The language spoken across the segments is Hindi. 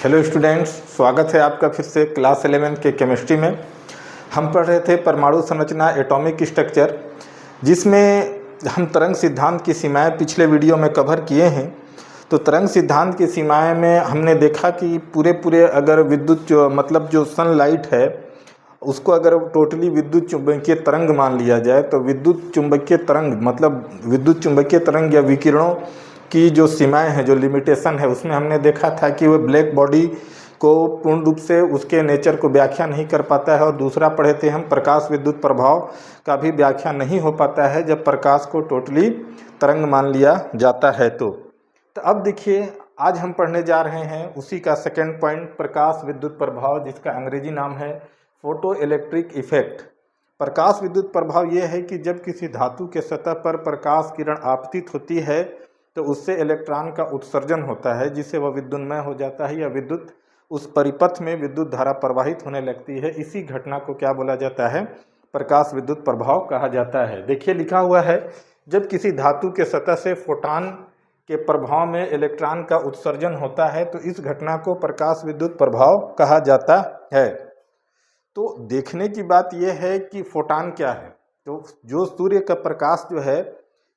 हेलो स्टूडेंट्स, स्वागत है आपका फिर से क्लास 11 के केमिस्ट्री में। हम पढ़ रहे थे परमाणु संरचना एटॉमिक स्ट्रक्चर, जिसमें हम तरंग सिद्धांत की सीमाएं पिछले वीडियो में कवर किए हैं। तो तरंग सिद्धांत की सीमाएं में हमने देखा कि पूरे अगर विद्युत जो सनलाइट है उसको अगर टोटली विद्युत चुंबकीय तरंग मान लिया जाए तो विद्युत चुंबकीय तरंग विद्युत चुंबकीय तरंग या विकिरणों की जो सीमाएं हैं, जो लिमिटेशन है, उसमें हमने देखा था कि वो ब्लैक बॉडी को पूर्ण रूप से उसके नेचर को व्याख्या नहीं कर पाता है। और दूसरा पढ़े थे हम, प्रकाश विद्युत प्रभाव का भी व्याख्या नहीं हो पाता है जब प्रकाश को टोटली तरंग मान लिया जाता है। तो अब देखिए, आज हम पढ़ने जा रहे हैं उसी का सेकेंड पॉइंट, प्रकाश विद्युत प्रभाव, जिसका अंग्रेजी नाम है फोटो इलेक्ट्रिक इफेक्ट। प्रकाश विद्युत प्रभाव यह है कि जब किसी धातु के सतह पर प्रकाश किरण आपतित होती है तो उससे इलेक्ट्रॉन का उत्सर्जन होता है, जिससे वह विद्युन्मय हो जाता है या विद्युत उस परिपथ में विद्युत धारा प्रवाहित होने लगती है। इसी घटना को क्या बोला जाता है? प्रकाश विद्युत प्रभाव कहा जाता है। देखिए लिखा हुआ है, जब किसी धातु के सतह से फोटॉन के प्रभाव में इलेक्ट्रॉन का उत्सर्जन होता है तो इस घटना को प्रकाश विद्युत प्रभाव कहा जाता है। तो देखने की बात यह है कि फोटॉन क्या है। तो जो सूर्य का प्रकाश जो है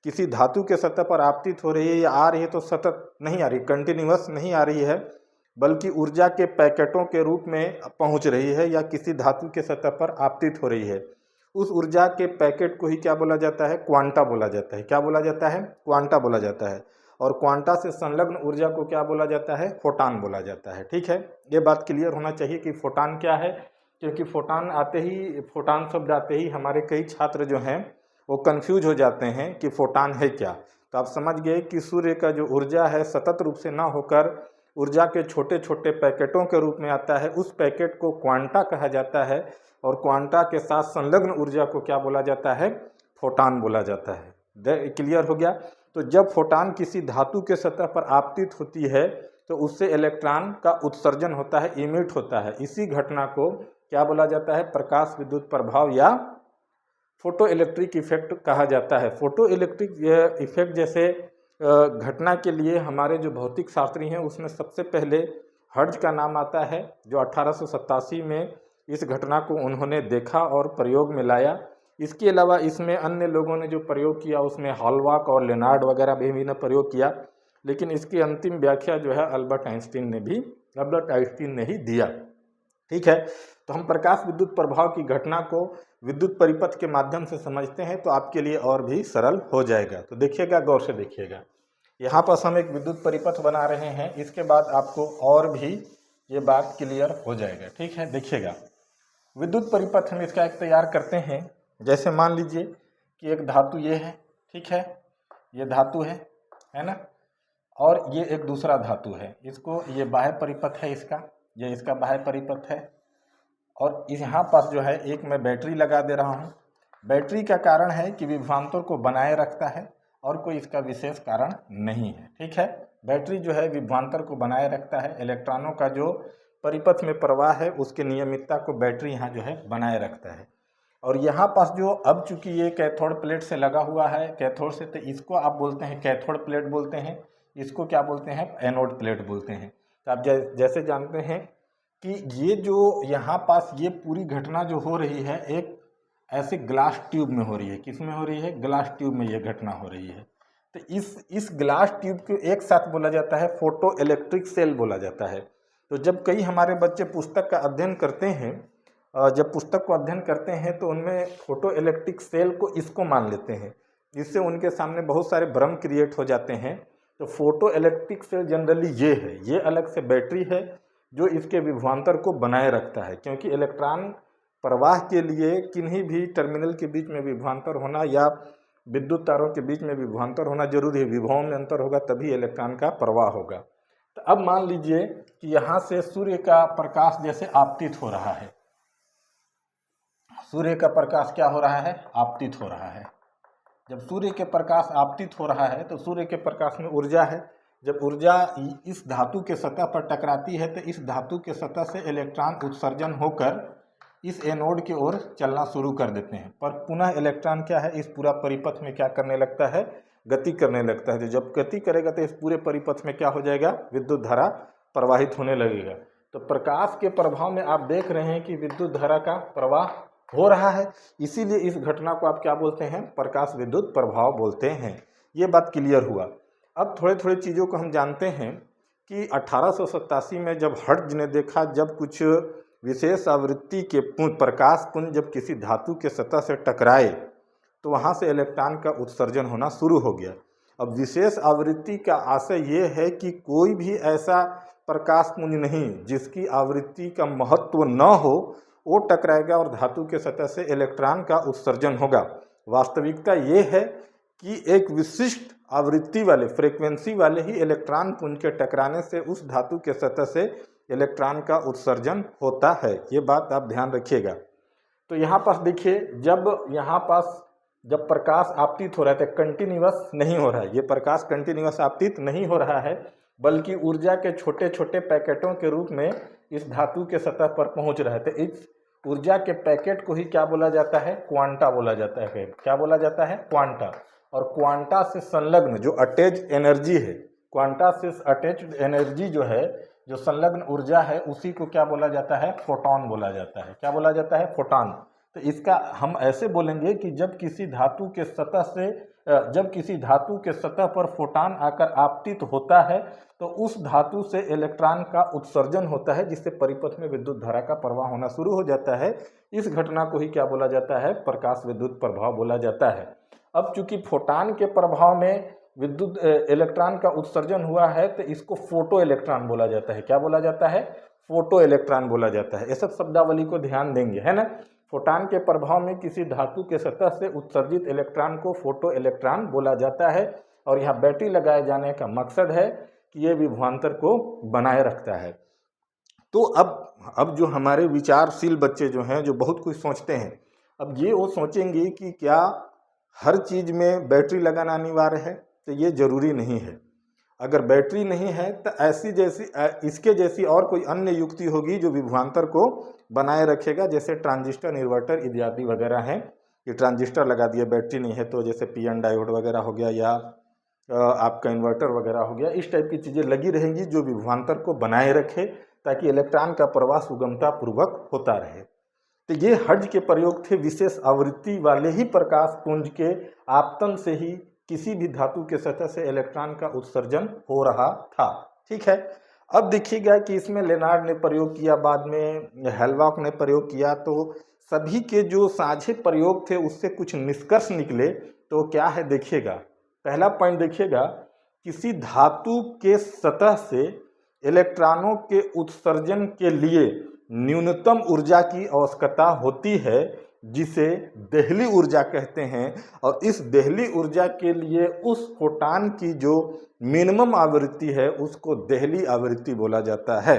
किसी धातु के सतह पर आपतित हो रही है या आ रही है तो सतत नहीं आ रही, कंटिन्यूअस नहीं आ रही है, बल्कि ऊर्जा के पैकेटों के रूप में पहुंच रही है या किसी धातु के सतह पर आपतित हो रही है। उस ऊर्जा के पैकेट को ही क्या बोला जाता है? क्वांटा बोला जाता है। क्या बोला जाता है? क्वांटा बोला जाता है। और क्वांटा से संलग्न ऊर्जा को क्या बोला जाता है? फोटॉन बोला जाता है। ठीक है, ये बात क्लियर होना चाहिए कि फोटॉन क्या है, क्योंकि फोटॉन शब्द आते ही हमारे कई छात्र जो हैं वो कंफ्यूज हो जाते हैं कि फोटॉन है क्या। तो आप समझ गए कि सूर्य का जो ऊर्जा है सतत रूप से ना होकर ऊर्जा के छोटे छोटे पैकेटों के रूप में आता है। उस पैकेट को क्वांटा कहा जाता है और क्वांटा के साथ संलग्न ऊर्जा को क्या बोला जाता है? फोटॉन बोला जाता है। क्लियर हो गया? तो जब फोटॉन किसी धातु के सतह पर आपतित होती है तो उससे इलेक्ट्रॉन का उत्सर्जन होता है, इमिट होता है। इसी घटना को क्या बोला जाता है? प्रकाश विद्युत प्रभाव या फोटो इलेक्ट्रिक इफेक्ट कहा जाता है। फोटो इलेक्ट्रिक इफेक्ट जैसे घटना के लिए हमारे जो भौतिक शास्त्री हैं उसमें सबसे पहले हर्ट्ज का नाम आता है, जो 1887 में इस घटना को उन्होंने देखा और प्रयोग में लाया। इसके अलावा इसमें अन्य लोगों ने जो प्रयोग किया उसमें हॉलबॉक और लेनार्ड वगैरह भी ने प्रयोग किया, लेकिन इसकी अंतिम व्याख्या जो है अल्बर्ट आइंस्टीन ने ही दिया। ठीक है, तो हम प्रकाश विद्युत प्रभाव की घटना को विद्युत परिपथ के माध्यम से समझते हैं तो आपके लिए और भी सरल हो जाएगा। तो देखिएगा, गौर से देखिएगा। यहाँ पर हम एक विद्युत परिपथ बना रहे हैं, इसके बाद आपको और भी ये बात क्लियर हो जाएगा। ठीक है, देखिएगा, विद्युत परिपथ हम इसका एक तैयार करते हैं। जैसे मान लीजिए कि एक धातु ये है, ठीक है, ये धातु है ना, और ये एक दूसरा धातु है, इसको ये बाह्य परिपथ है, ये इसका बाह्य परिपथ है। और यहाँ पास जो है एक मैं बैटरी लगा दे रहा हूँ। बैटरी का कारण है कि विभवांतर को बनाए रखता है और कोई इसका विशेष कारण नहीं है। ठीक है, बैटरी जो है विभवांतर को बनाए रखता है, इलेक्ट्रॉनों का जो परिपथ में प्रवाह है उसके नियमितता को बैटरी यहाँ जो है बनाए रखता है। और यहाँ पास जो अब चूंकि ये कैथोड प्लेट से लगा हुआ है, कैथोड से, तो इसको आप बोलते हैं कैथोड प्लेट बोलते हैं, इसको क्या बोलते हैं? एनोड प्लेट बोलते हैं। तो आप जैसे जानते हैं कि ये जो यहाँ पास ये पूरी घटना जो हो रही है एक ऐसे ग्लास ट्यूब में हो रही है। किस में हो रही है? ग्लास ट्यूब में ये घटना हो रही है। तो इस ग्लास ट्यूब को एक साथ बोला जाता है फोटो इलेक्ट्रिक सेल बोला जाता है। तो जब कई हमारे बच्चे पुस्तक का अध्ययन करते हैं, जब पुस्तक को अध्ययन करते हैं तो उनमें फोटो इलेक्ट्रिक सेल को इसको मान लेते हैं, जिससे उनके सामने बहुत सारे भ्रम क्रिएट हो जाते हैं। तो फोटो इलेक्ट्रिक सेल जनरली ये है, ये अलग से बैटरी है जो इसके विभवांतर को बनाए रखता है, क्योंकि इलेक्ट्रॉन प्रवाह के लिए किन्हीं भी टर्मिनल के बीच में विभवांतर होना या विद्युत तारों के बीच में विभवांतर होना जरूरी है। विभवों में अंतर होगा तभी इलेक्ट्रॉन का प्रवाह होगा। तो अब मान लीजिए कि यहाँ से सूर्य का प्रकाश जैसे आपतित हो रहा है, सूर्य का प्रकाश क्या हो रहा है? आपतित हो रहा है। जब सूर्य के प्रकाश आपतित हो रहा है तो सूर्य के प्रकाश में ऊर्जा है। जब ऊर्जा इस धातु के सतह पर टकराती है तो इस धातु के सतह से इलेक्ट्रॉन उत्सर्जन होकर इस एनोड की ओर चलना शुरू कर देते हैं। पर पुनः इलेक्ट्रॉन क्या है? इस पूरा परिपथ में क्या करने लगता है? गति करने लगता है। जब गति करेगा तो इस पूरे परिपथ में क्या हो जाएगा? विद्युत धारा प्रवाहित होने लगेगा। तो प्रकाश के प्रभाव में आप देख रहे हैं कि विद्युत धारा का प्रवाह हो रहा है, इसीलिए इस घटना को आप क्या बोलते हैं, प्रकाश विद्युत प्रभाव बोलते हैं। ये बात क्लियर हुआ। अब थोड़े थोड़े चीज़ों को हम जानते हैं कि 1887 में जब हर्ट्ज ने देखा, जब कुछ विशेष आवृत्ति के प्रकाश पुंज जब किसी धातु के सतह से टकराए तो वहाँ से इलेक्ट्रॉन का उत्सर्जन होना शुरू हो गया। अब विशेष आवृत्ति का आशय ये है कि कोई भी ऐसा प्रकाश पुंज नहीं जिसकी आवृत्ति का महत्व न हो, वो टकराएगा और धातु के सतह से इलेक्ट्रॉन का उत्सर्जन होगा। वास्तविकता ये है कि एक विशिष्ट आवृत्ति वाले, फ्रीक्वेंसी वाले ही इलेक्ट्रॉन पुंज के टकराने से उस धातु के सतह से इलेक्ट्रॉन का उत्सर्जन होता है। ये बात आप ध्यान रखिएगा। तो यहाँ पास देखिए, जब प्रकाश आपतित हो रहा है तो कंटिन्यूअस नहीं हो रहा है, ये प्रकाश कंटिन्यूअस आपतित नहीं हो रहा है, बल्कि ऊर्जा के छोटे छोटे पैकेटों के रूप में इस धातु के सतह पर पहुंच रहा है। तो इस ऊर्जा के पैकेट को ही क्या बोला जाता है, क्वांटा बोला जाता है। क्या बोला जाता है, क्वांटा। और क्वांटा से संलग्न जो अटैच एनर्जी है, क्वांटा से अटैच्ड एनर्जी जो है, जो संलग्न ऊर्जा है, उसी को क्या बोला जाता है, फोटॉन बोला जाता है। क्या बोला जाता है, फोटॉन। तो इसका हम ऐसे बोलेंगे कि जब किसी धातु के सतह पर फोटॉन आकर आपतित होता है तो उस धातु से इलेक्ट्रॉन का उत्सर्जन होता है, जिससे परिपथ में विद्युत धारा का प्रवाह होना शुरू हो जाता है। इस घटना को ही क्या बोला जाता है, प्रकाश विद्युत प्रभाव बोला जाता है। अब चूंकि फोटॉन के प्रभाव में विद्युत इलेक्ट्रॉन का उत्सर्जन हुआ है तो इसको फोटो इलेक्ट्रॉन बोला जाता है। क्या बोला जाता है, फोटो इलेक्ट्रॉन बोला जाता है। ये सब शब्दावली को ध्यान देंगे, है ना। फोटॉन के प्रभाव में किसी धातु के सतह से उत्सर्जित इलेक्ट्रॉन को फोटो इलेक्ट्रॉन बोला जाता है। और यहाँ बैटरी लगाए जाने का मकसद है कि ये विभवांतर को बनाए रखता है। तो अब जो हमारे विचारशील बच्चे जो हैं, जो बहुत कुछ सोचते हैं, अब ये वो सोचेंगे कि क्या हर चीज़ में बैटरी लगाना अनिवार्य है, तो ये जरूरी नहीं है। अगर बैटरी नहीं है तो इसके जैसी और कोई अन्य युक्ति होगी जो विभवांतर को बनाए रखेगा, जैसे ट्रांजिस्टर, इन्वर्टर इत्यादि वगैरह हैं। कि ट्रांजिस्टर लगा दिया, बैटरी नहीं है, तो जैसे पीएन डायोड वगैरह हो गया या आपका इन्वर्टर वगैरह हो गया, इस टाइप की चीज़ें लगी रहेंगी जो विभवांतर को बनाए रखे, ताकि इलेक्ट्रॉन का प्रवाह सुगमता पूर्वक होता रहे। तो ये हर्ट्ज के प्रयोग थे विशेष आवृत्ति वाले ही प्रकाश पुंज के आपतन से ही किसी भी धातु के सतह से इलेक्ट्रॉन का उत्सर्जन हो रहा था। ठीक है। अब देखिएगा कि इसमें लेनार्ड ने प्रयोग किया, बाद में हेल्वाक ने प्रयोग किया, तो सभी के जो साझे प्रयोग थे उससे कुछ निष्कर्ष निकले। तो क्या है देखिएगा, पहला पॉइंट देखिएगा, किसी धातु के सतह से इलेक्ट्रॉनों के उत्सर्जन के लिए न्यूनतम ऊर्जा की आवश्यकता होती है, जिसे देहली ऊर्जा कहते हैं। और इस देहली ऊर्जा के लिए उस फोटॉन की जो मिनिमम आवृत्ति है उसको देहली आवृत्ति बोला जाता है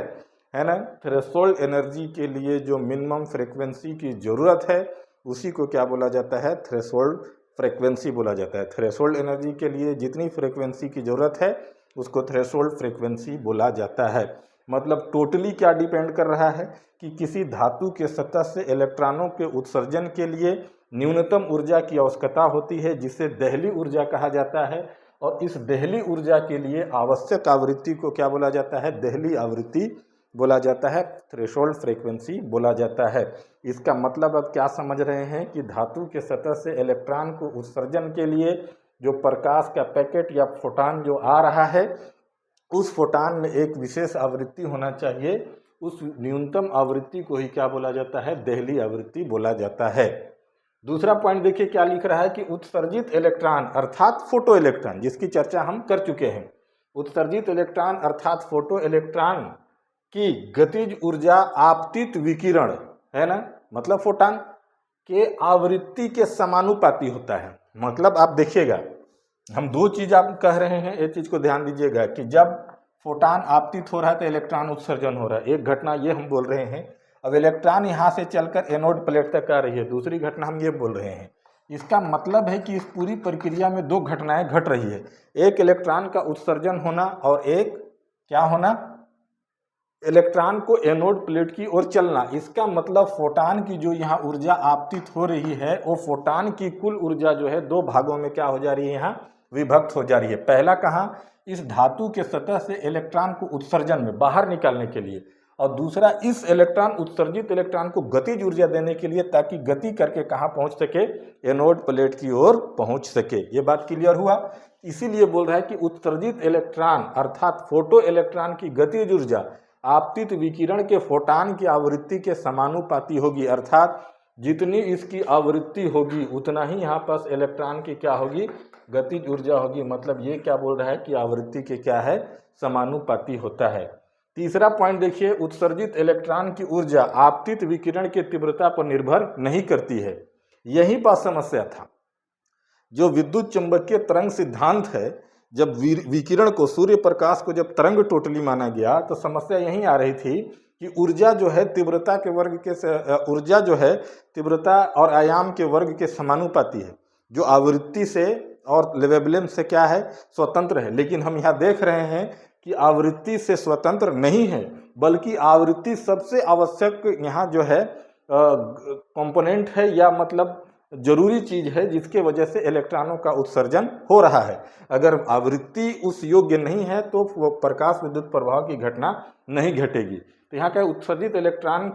ना। थ्रेशोल्ड एनर्जी के लिए जो मिनिमम फ्रीक्वेंसी की ज़रूरत है उसी को क्या बोला जाता है, थ्रेशोल्ड फ्रीक्वेंसी बोला जाता है। थ्रेशोल्ड एनर्जी के लिए जितनी फ्रीक्वेंसी की ज़रूरत है उसको थ्रेशोल्ड फ्रीक्वेंसी बोला जाता है। मतलब टोटली क्या डिपेंड कर रहा है कि किसी धातु के सतह से इलेक्ट्रॉनों के उत्सर्जन के लिए न्यूनतम ऊर्जा की आवश्यकता होती है, जिसे देहली ऊर्जा कहा जाता है। और इस देहली ऊर्जा के लिए आवश्यक आवृत्ति को क्या बोला जाता है, देहली आवृत्ति बोला जाता है, थ्रेशोल्ड फ्रीक्वेंसी बोला जाता है। इसका मतलब अब क्या समझ रहे हैं कि धातु के सतह से इलेक्ट्रॉन को उत्सर्जन के लिए जो प्रकाश का पैकेट या फोटॉन जो आ रहा है, उस फोटॉन में एक विशेष आवृत्ति होना चाहिए। उस न्यूनतम आवृत्ति को ही क्या बोला जाता है, देहली आवृत्ति बोला जाता है। दूसरा पॉइंट देखिए क्या लिख रहा है कि उत्सर्जित इलेक्ट्रॉन अर्थात फोटो इलेक्ट्रॉन, जिसकी चर्चा हम कर चुके हैं। उत्सर्जित इलेक्ट्रॉन अर्थात फोटो इलेक्ट्रॉन की गतिज ऊर्जा आपतित विकिरण है ना, मतलब फोटॉन के आवृत्ति के समानुपाती होता है। मतलब आप देखिएगा, हम दो चीज़ आप कह रहे हैं, एक चीज़ को ध्यान दीजिएगा कि जब फोटॉन आपतित हो रहा है तो इलेक्ट्रॉन उत्सर्जन हो रहा है, एक घटना ये हम बोल रहे हैं। अब इलेक्ट्रॉन यहाँ से चलकर एनोड प्लेट तक आ रही है, दूसरी घटना हम ये बोल रहे हैं। इसका मतलब है कि इस पूरी प्रक्रिया में दो घटनाएं घट रही है, एक इलेक्ट्रॉन का उत्सर्जन होना और एक क्या होना, इलेक्ट्रॉन को एनोड प्लेट की ओर चलना। इसका मतलब फोटॉन की जो यहाँ ऊर्जा आपतित हो रही है वो फोटॉन की कुल ऊर्जा जो है दो भागों में क्या हो जा रही है, यहाँ विभक्त हो जा रही है। पहला कहाँ, इस धातु के सतह से इलेक्ट्रॉन को उत्सर्जन में बाहर निकालने के लिए, और दूसरा इस इलेक्ट्रॉन उत्सर्जित इलेक्ट्रॉन को गतिज ऊर्जा देने के लिए, ताकि गति करके कहाँ पहुँच सके, एनोड प्लेट की ओर पहुँच सके। ये बात क्लियर हुआ। इसीलिए बोल रहा है कि उत्सर्जित इलेक्ट्रॉन अर्थात फोटो इलेक्ट्रॉन की गतिज ऊर्जा आपतित विकिरण के फोटान की आवृत्ति के समानुपाती होगी, अर्थात जितनी इसकी आवृत्ति होगी उतना ही यहाँ पास इलेक्ट्रॉन की क्या होगी, गतिज ऊर्जा होगी। मतलब ये क्या बोल रहा है कि आवृत्ति के क्या है, समानुपाती होता है। तीसरा पॉइंट देखिए, उत्सर्जित इलेक्ट्रॉन की ऊर्जा आपतित विकिरण की तीव्रता पर निर्भर नहीं करती है। यही पास समस्या था। जो विद्युत चुंबकीय तरंग सिद्धांत है, जब विकिरण को, सूर्य प्रकाश को जब तरंग टोटली माना गया तो समस्या यही आ रही थी कि ऊर्जा जो है तीव्रता के वर्ग के, ऊर्जा जो है तीव्रता और आयाम के वर्ग के समानुपाती है, जो आवृत्ति से और वेवलेंथ से क्या है, स्वतंत्र है। लेकिन हम यहाँ देख रहे हैं कि आवृत्ति से स्वतंत्र नहीं है, बल्कि आवृत्ति सबसे आवश्यक यहाँ जो है कंपोनेंट है, या मतलब जरूरी चीज है, जिसके वजह से इलेक्ट्रॉनों का उत्सर्जन हो रहा है। अगर आवृत्ति उस योग्य नहीं है तो वो प्रकाश विद्युत प्रभाव की घटना नहीं घटेगी। तो यहाँ का उत्सर्जित इलेक्ट्रॉन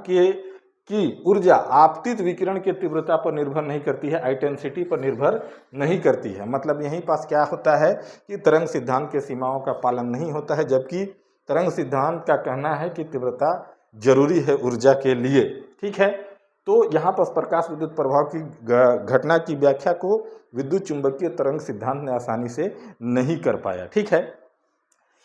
की ऊर्जा आपतित विकिरण के तीव्रता पर निर्भर नहीं करती है, इंटेंसिटी पर निर्भर नहीं करती है। मतलब यहीं पास क्या होता है कि तरंग सिद्धांत के सीमाओं का पालन नहीं होता है, जबकि तरंग सिद्धांत का कहना है कि तीव्रता जरूरी है ऊर्जा के लिए। ठीक है, तो यहाँ पर प्रकाश विद्युत प्रभाव की घटना की व्याख्या को विद्युत चुंबकीय तरंग सिद्धांत ने आसानी से नहीं कर पाया। ठीक है,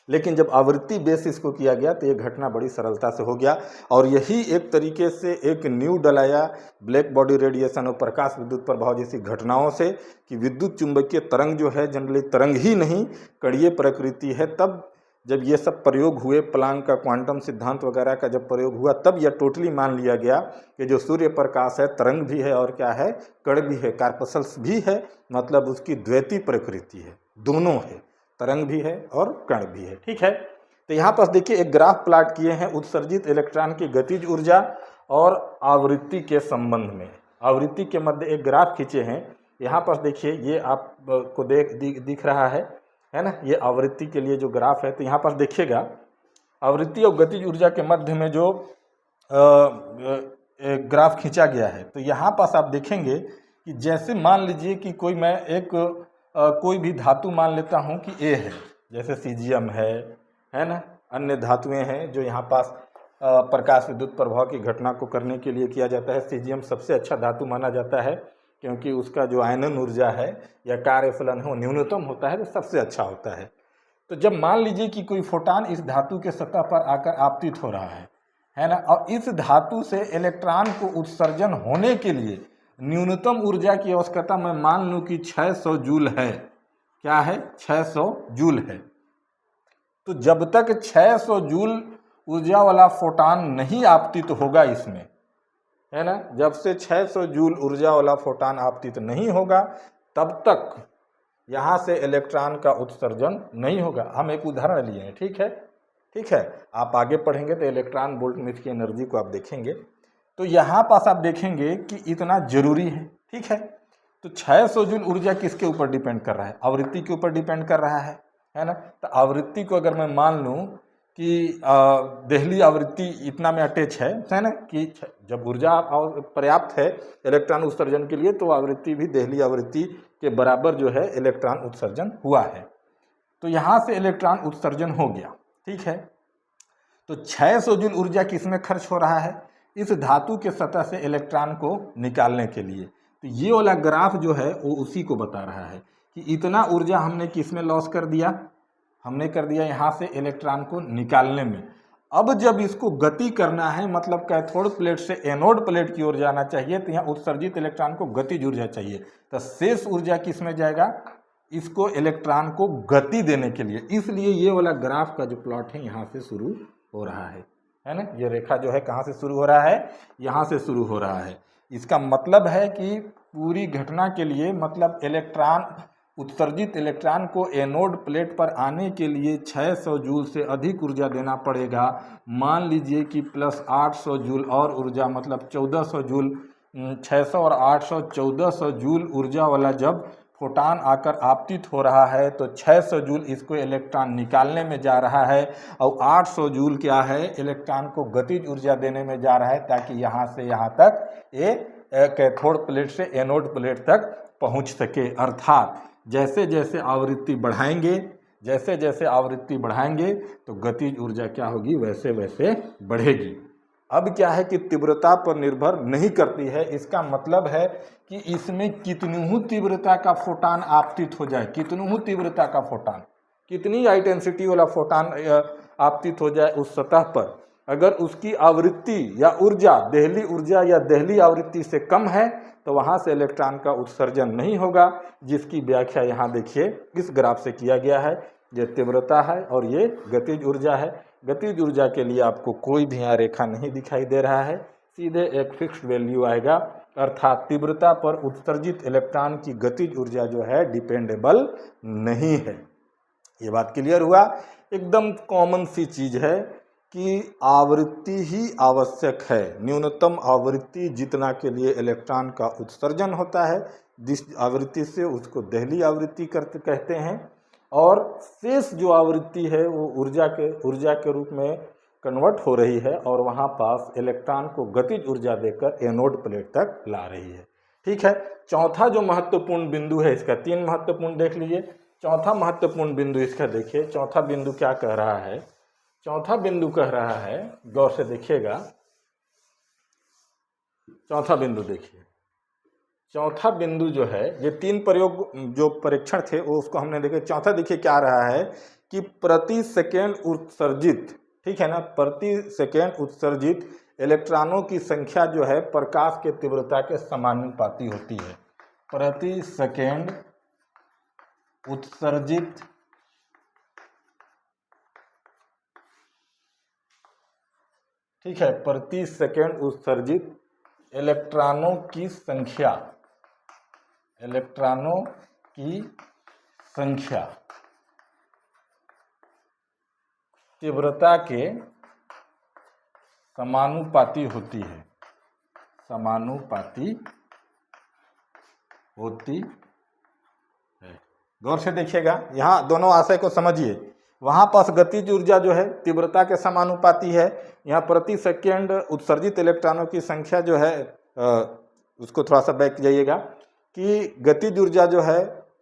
लेकिन जब आवृत्ति बेस इसको किया गया तो ये घटना बड़ी सरलता से हो गया। और यही एक तरीके से एक न्यू डलाया ब्लैक बॉडी रेडिएशन और प्रकाश विद्युत प्रभाव जैसी घटनाओं से कि विद्युत चुंबकीय तरंग जो है जनरली तरंग ही नहीं, कणीय प्रकृति है। तब जब ये सब प्रयोग हुए, प्लांक का क्वांटम सिद्धांत वगैरह का जब प्रयोग हुआ, तब यह टोटली मान लिया गया कि जो सूर्य प्रकाश है तरंग भी है और क्या है, कण भी है, कार्पसल्स भी है, मतलब उसकी द्वैती प्रकृति है, दोनों है, तरंग भी है और कण भी है। ठीक है, तो यहाँ पर देखिए एक ग्राफ प्लाट किए हैं उत्सर्जित इलेक्ट्रॉन की गतिज ऊर्जा और आवृत्ति के संबंध में। आवृत्ति के मध्य एक ग्राफ खींचे हैं। यहाँ पर देखिए, ये आपको दिख रहा है ना, ये आवृत्ति के लिए जो ग्राफ है। तो यहाँ पर देखिएगा आवृत्ति और गतिज ऊर्जा के मध्य में जो ग्राफ खींचा गया है, तो यहाँ पास आप देखेंगे कि जैसे मान लीजिए कि मैं कोई भी धातु मान लेता हूँ कि ए है, जैसे सीजियम है ना, अन्य धातुएं हैं जो यहाँ पास प्रकाश विद्युत प्रभाव की घटना को करने के लिए किया जाता है। सीजियम सबसे अच्छा धातु माना जाता है क्योंकि उसका जो आयनन ऊर्जा है या कार्यफलन है वो न्यूनतम होता है, तो सबसे अच्छा होता है। तो जब मान लीजिए कि कोई फोटान इस धातु के सतह पर आकर आपतित हो रहा है ना, और इस धातु से इलेक्ट्रॉन को उत्सर्जन होने के लिए न्यूनतम ऊर्जा की आवश्यकता मैं मान लूँ कि 600 जूल है। क्या है? 600 जूल है। तो जब तक 600 जूल ऊर्जा वाला फोटान नहीं आपतित होगा इसमें, है ना, जब से 600 जूल ऊर्जा वाला फोटान आपतित नहीं होगा तब तक यहाँ से इलेक्ट्रॉन का उत्सर्जन नहीं होगा। हम एक उदाहरण लिए हैं, ठीक है, आप आगे पढ़ेंगे तो इलेक्ट्रॉन वोल्टमीटर की एनर्जी को आप देखेंगे। तो यहाँ पास आप देखेंगे कि इतना जरूरी है। ठीक है, तो 600 जूल ऊर्जा किसके ऊपर डिपेंड कर रहा है? आवृत्ति के ऊपर डिपेंड कर रहा है ना। तो आवृत्ति को अगर मैं मान लूँ कि देहली आवृत्ति इतना में अटैच है ना, कि जब ऊर्जा पर्याप्त है इलेक्ट्रॉन उत्सर्जन के लिए तो आवृत्ति भी देहली आवृत्ति के बराबर जो है इलेक्ट्रॉन उत्सर्जन हुआ है। तो यहाँ से इलेक्ट्रॉन उत्सर्जन हो गया। ठीक है, तो 600 जूल ऊर्जा किसमें खर्च हो रहा है? इस धातु के सतह से इलेक्ट्रॉन को निकालने के लिए। तो ये वाला ग्राफ जो है वो उसी को बता रहा है कि इतना ऊर्जा हमने किसमें लॉस कर दिया? हमने कर दिया यहाँ से इलेक्ट्रॉन को निकालने में। अब जब इसको गति करना है, मतलब कैथोड प्लेट से एनोड प्लेट की ओर जाना चाहिए, तो यहाँ उत्सर्जित इलेक्ट्रॉन को गतिज ऊर्जा चाहिए। तो शेष ऊर्जा किसमें जाएगा? इसको इलेक्ट्रॉन को गति देने के लिए। इसलिए ये वाला ग्राफ का जो प्लॉट है यहाँ से शुरू हो रहा है ना। ये रेखा जो है कहाँ से शुरू हो रहा है? यहाँ से शुरू हो रहा है। इसका मतलब है कि पूरी घटना के लिए, मतलब उत्सर्जित इलेक्ट्रॉन को एनोड प्लेट पर आने के लिए 600 जूल से अधिक ऊर्जा देना पड़ेगा। मान लीजिए कि प्लस 800 जूल और ऊर्जा, मतलब 1400 जूल, 600 और 800 1400 जूल ऊर्जा वाला जब फोटान आकर आपतित हो रहा है तो 600 जूल इसको इलेक्ट्रॉन निकालने में जा रहा है और 800 जूल क्या है इलेक्ट्रॉन को गतिज ऊर्जा देने में जा रहा है, ताकि यहाँ से यहाँ तक ये कैथोड प्लेट से एनोड प्लेट तक पहुँच सके। अर्थात जैसे जैसे आवृत्ति बढ़ाएंगे तो गतिज ऊर्जा क्या होगी, वैसे वैसे बढ़ेगी। अब क्या है कि तीव्रता पर निर्भर नहीं करती है। इसका मतलब है कि इसमें कितनी तीव्रता का फोटान आपतित हो जाए, कितनी तीव्रता का फोटान, कितनी इंटेंसिटी वाला फोटान आपतित हो जाए उस सतह पर, अगर उसकी आवृत्ति या ऊर्जा दहली आवृत्ति से कम है तो वहाँ से इलेक्ट्रॉन का उत्सर्जन नहीं होगा, जिसकी व्याख्या यहाँ देखिए इस ग्राफ से किया गया है। ये तीव्रता है और ये गतिज ऊर्जा है। गतिज ऊर्जा के लिए आपको कोई भी यहाँ रेखा नहीं दिखाई दे रहा है, सीधे एक फिक्स्ड वैल्यू आएगा, अर्थात तीव्रता पर उत्सर्जित इलेक्ट्रॉन की गतिज ऊर्जा जो है डिपेंडेबल नहीं है। ये बात क्लियर हुआ। एकदम कॉमन सी चीज है कि आवृत्ति ही आवश्यक है। न्यूनतम आवृत्ति जितना के लिए इलेक्ट्रॉन का उत्सर्जन होता है, जिस आवृत्ति से उसको दहली आवृत्ति कहते हैं, और शेष जो आवृत्ति है वो ऊर्जा के रूप में कन्वर्ट हो रही है और वहाँ पास इलेक्ट्रॉन को गतिज ऊर्जा देकर एनोड प्लेट तक ला रही है। ठीक है। चौथा जो महत्वपूर्ण बिंदु है इसका, 3 महत्वपूर्ण देख लीजिए। चौथा महत्वपूर्ण बिंदु इसका देखिए, चौथा बिंदु क्या कह रहा है, चौथा बिंदु कह रहा है, गौर से देखिएगा, चौथा बिंदु देखिए। चौथा बिंदु जो है, ये 3 प्रयोग जो परीक्षण थे वो उसको हमने देखे। चौथा देखिए क्या रहा है कि प्रति सेकेंड उत्सर्जित, ठीक है ना, प्रति सेकेंड उत्सर्जित इलेक्ट्रॉनों की संख्या जो है प्रकाश के तीव्रता के समानुपाती होती है। प्रति सेकेंड उत्सर्जित ठीक है, प्रति सेकेंड उत्सर्जित इलेक्ट्रॉनों की संख्या तीव्रता के समानुपाती होती है, गौर से देखिएगा, यहाँ दोनों आशय को समझिए। वहाँ पास गतिज ऊर्जा जो है तीव्रता के समानुपाती है, यहाँ प्रति सेकेंड उत्सर्जित इलेक्ट्रॉनों की संख्या जो है उसको थोड़ा सा बैक जाइएगा कि गतिज ऊर्जा जो है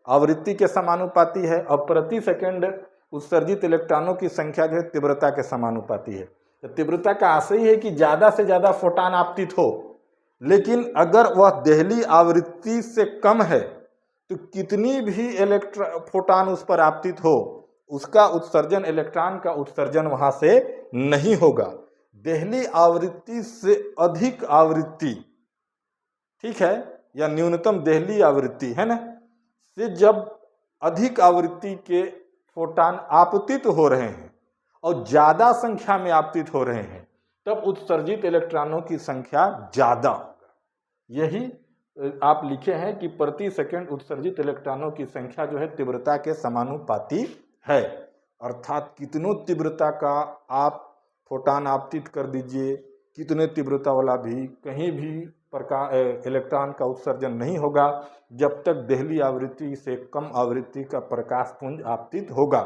आवृत्ति के समानुपाती है और प्रति सेकेंड उत्सर्जित इलेक्ट्रॉनों की संख्या जो है तीव्रता के समानुपाती है। तो तीव्रता का आशय है कि ज़्यादा से ज़्यादा फोटान आपतित हो, लेकिन अगर वह दहली आवृत्ति से कम है तो कितनी भी फोटान उस पर आपतित हो, उसका उत्सर्जन, इलेक्ट्रॉन का उत्सर्जन वहाँ से नहीं होगा। दहली आवृत्ति से अधिक आवृत्ति, ठीक है, या न्यूनतम दहली आवृत्ति है ना, से जब अधिक आवृत्ति के फोटान आपतित हो रहे हैं और ज़्यादा संख्या में आपतित हो रहे हैं, तब उत्सर्जित इलेक्ट्रॉनों की संख्या ज़्यादा होगा। यही आप लिखे हैं कि प्रति सेकंड उत्सर्जित इलेक्ट्रॉनों की संख्या जो है तीव्रता के समानुपाती है। अर्थात कितनों तीव्रता का आप फोटान आपतित कर दीजिए, कितने तीव्रता वाला भी कहीं भी इलेक्ट्रॉन का उत्सर्जन नहीं होगा जब तक दहली आवृत्ति से कम आवृत्ति का प्रकाश पुंज आपतित होगा।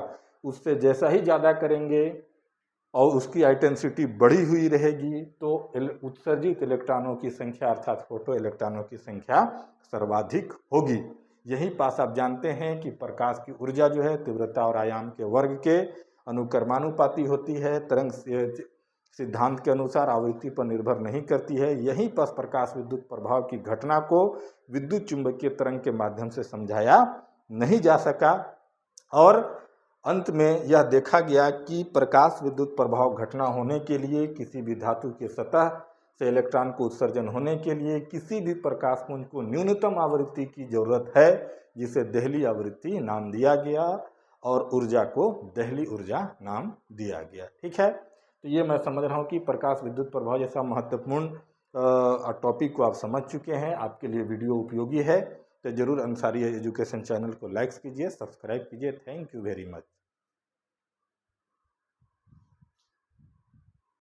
उससे जैसा ही ज़्यादा करेंगे और उसकी इंटेंसिटी बढ़ी हुई रहेगी तो उत्सर्जित इलेक्ट्रॉनों की संख्या अर्थात फोटो इलेक्ट्रॉनों की संख्या सर्वाधिक होगी। यही पास आप जानते हैं कि प्रकाश की ऊर्जा जो है तीव्रता और आयाम के वर्ग के अनुक्रमानुपाती होती है, तरंग सिद्धांत के अनुसार आवृत्ति पर निर्भर नहीं करती है। यहीं पर प्रकाश विद्युत प्रभाव की घटना को विद्युत चुंबकीय तरंग के माध्यम से समझाया नहीं जा सका और अंत में यह देखा गया कि प्रकाश विद्युत प्रभाव घटना होने के लिए किसी भी धातु के सतह से इलेक्ट्रॉन को उत्सर्जन होने के लिए किसी भी प्रकाश पुंज को न्यूनतम आवृत्ति की जरूरत है, जिसे दहली आवृत्ति नाम दिया गया और ऊर्जा को दहली ऊर्जा नाम दिया गया। ठीक है, तो ये मैं समझ रहा हूँ कि प्रकाश विद्युत प्रभाव जैसा महत्वपूर्ण टॉपिक को आप समझ चुके हैं। आपके लिए वीडियो उपयोगी है तो ज़रूर अंसारी एजुकेशन चैनल को लाइक कीजिए, सब्सक्राइब कीजिए। Thank you very much.